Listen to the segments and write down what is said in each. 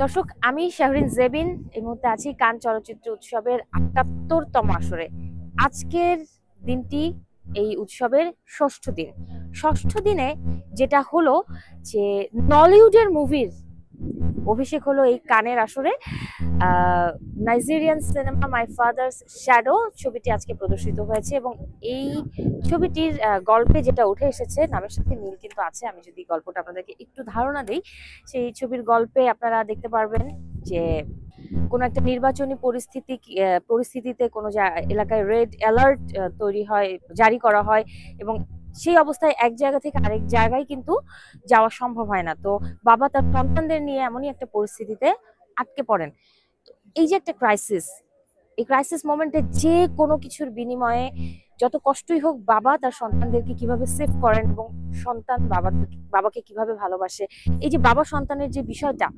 দর্শক, আমি শাহরিন জেবিন এই মুহূর্তে আছি কান চলচ্চিত্র উৎসবের ৭৮তম আসরে। আজকের দিনটি এই উৎসবের ষষ্ঠ দিন। ষষ্ঠ দিনে যেটা হলো যে নলিউডের মুভির অভিষেক হলো এই কানের আসরে। Nigerian cinema my father's shadow ছবিটি আজকে প্রদর্শিত হয়েছে এবং এই ছবিটির গল্পে যেটা উঠে এসেছে নামের সাথে মিল কিন্তু আছে। আমি যদি গল্পটা আপনাদেরকে একটু ধারণা দিই, সেই ছবির গল্পে আপনারা দেখতে পারবেন যে কোনো একটা নির্বাচনী পরিস্থিতিতে কোনো এলাকায় রেড অ্যালার্ট তৈরি হয়, জারি করা হয় এবং সেই অবস্থায় এক জায়গা থেকে আরেক জায়গায় কিন্তু যাওয়া সম্ভব হয় না। তো বাবা তার সন্তানদের নিয়ে এমনই একটা পরিস্থিতিতে আটকে পড়েন। এই যে একটা ক্রাইসিস, এই ক্রাইসিস মোমেন্টে যে কোনো কিছুর বিনিময়ে যত কষ্টই হোক বাবা তার সন্তানদেরকে কিভাবে সেভ করেন এবং সন্তান বাবাকে কিভাবে ভালোবাসে, এই যে বাবা সন্তানের যে বিষয়টা,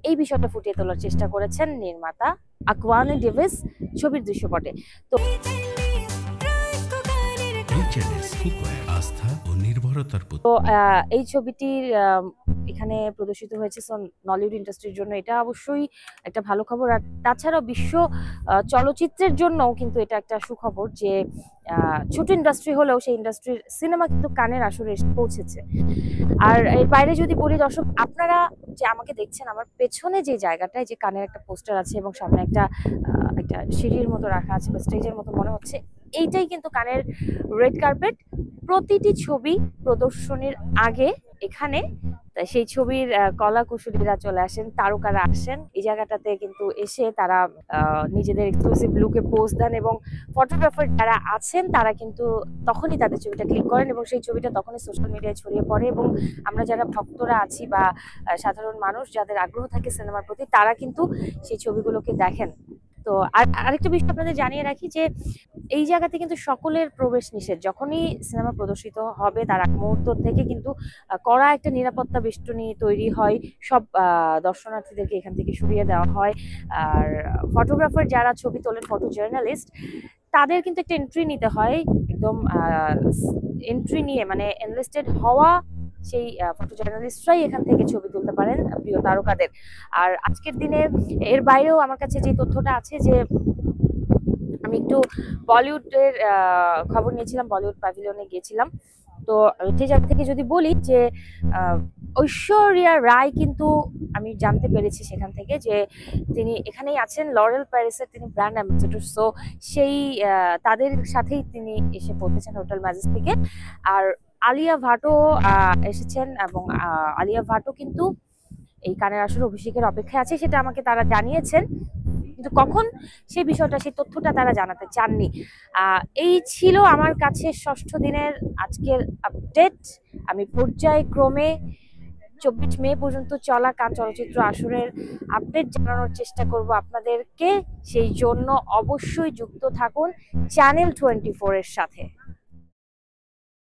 এই বিষয়টা ফুটিয়ে তোলার চেষ্টা করেছেন নির্মাতা আকওয়ানে ডেভিস ছবির দৃশ্যপটে। তো আস্থা ও নির্ভরতার তো এই ছবিটির এখানে প্রদর্শিত হয়েছে নলিউড ইন্ডাস্ট্রির জন্য এটা অবশ্যই একটা ভালো খবর। আর তাছাড়াও বিশ্ব চলচ্চিত্রের জন্যও কিন্তু এটা একটা সুখবর যে ছোট ইন্ডাস্ট্রি হলেও সেই ইন্ডাস্ট্রির সিনেমা কিন্তু কানের আসরে এসে পৌঁছেছে। আর এর বাইরে যদি বলি দর্শক, আপনারা যে আমাকে দেখছেন, আমার পেছনে যে জায়গাটায় যে কানের একটা পোস্টার আছে এবং সামনে একটা একটা সিঁড়ির মতো রাখা আছে বা স্টেজের মতো মনে হচ্ছে, এইটাই কিন্তু কানের রেড কার্পেট। প্রতিটি ছবি প্রদর্শনীর আগে এখানে সেই ছবির কলা কুশলীরা চলে আসেন, তারকারা আসেন এই জায়গাটাতে কিন্তু এসে তারা নিজেদের এক্সক্লুসিভ লুকে পোজ দেন এবং ফটোগ্রাফার যারা আছেন তারা কিন্তু তখনই তাদের ছবিটা ক্লিক করেন এবং সেই ছবিটা তখনই সোশ্যাল মিডিয়ায় ছড়িয়ে পড়ে এবং আমরা যারা ভক্তরা আছি বা সাধারণ মানুষ যাদের আগ্রহ থাকে সিনেমার প্রতি, তারা কিন্তু সেই ছবিগুলোকে দেখেন। তো আরেকটা বিষয় আপনাদের জানিয়ে রাখি যে এই জায়গাতে কিন্তু সকলের প্রবেশ নিষেধ। যখনই সিনেমা প্রদর্শিত হবে তার আগ মুহূর্ত থেকে কিন্তু কড়া একটা নিরাপত্তা বেষ্টনী তৈরি হয়, সব দর্শনার্থীদেরকে এখান থেকে সরিয়ে দেওয়া হয়। আর ফটোগ্রাফার যারা ছবি তোলেন, ফটো জার্নালিস্ট, তাদের কিন্তু একটা এন্ট্রি নিতে হয়, একদম এন্ট্রি নিয়ে মানে এনলিস্টেড হওয়া সেই ফটো জার্নালিস্টরাই এখান থেকে ছবি তুলতে পারেন প্রিয় তারকাদের। আর আজকের দিনে এর বাইরেও আমার কাছে যে তথ্যটা আছে যে আমি একটু বলিউডের খবর নিয়েছিলাম, বলিউড প্যাভিলিয়নে গিয়েছিলাম। তো সেই জায়গা থেকে যদি বলি যে ঐশ্বরিয়া রায় কিন্তু আমি জানতে পেরেছি সেখান থেকে যে তিনি এখানেই আছেন, লরেল প্যারিসের তিনি ব্র্যান্ড অ্যাম্বাসেডর। সো সেই তাদের সাথেই তিনি এসে পৌঁছেছেন হোটেল ম্যাজেস্টিকে। আর আলিয়া ভাটও এসেছেন এবং আলিয়া ভাটও কিন্তু এই কানের আসরে অভিষেকের অপেক্ষায় আছে, সেটা আমাকে তারা জানিয়েছেন, কিন্তু কখন সেই বিষয়টা, সেই তথ্যটা তারা জানাতে চাননি। এই ছিল আমার কাছে ষষ্ঠ দিনের আজকের আপডেট। আমি পর্যায়ক্রমে 24 মে পর্যন্ত চলা কান চলচ্চিত্র আসরের আপডেট জানানোর চেষ্টা করব আপনাদেরকে। সেই জন্য অবশ্যই যুক্ত থাকুন চ্যানেল 24 এর সাথে।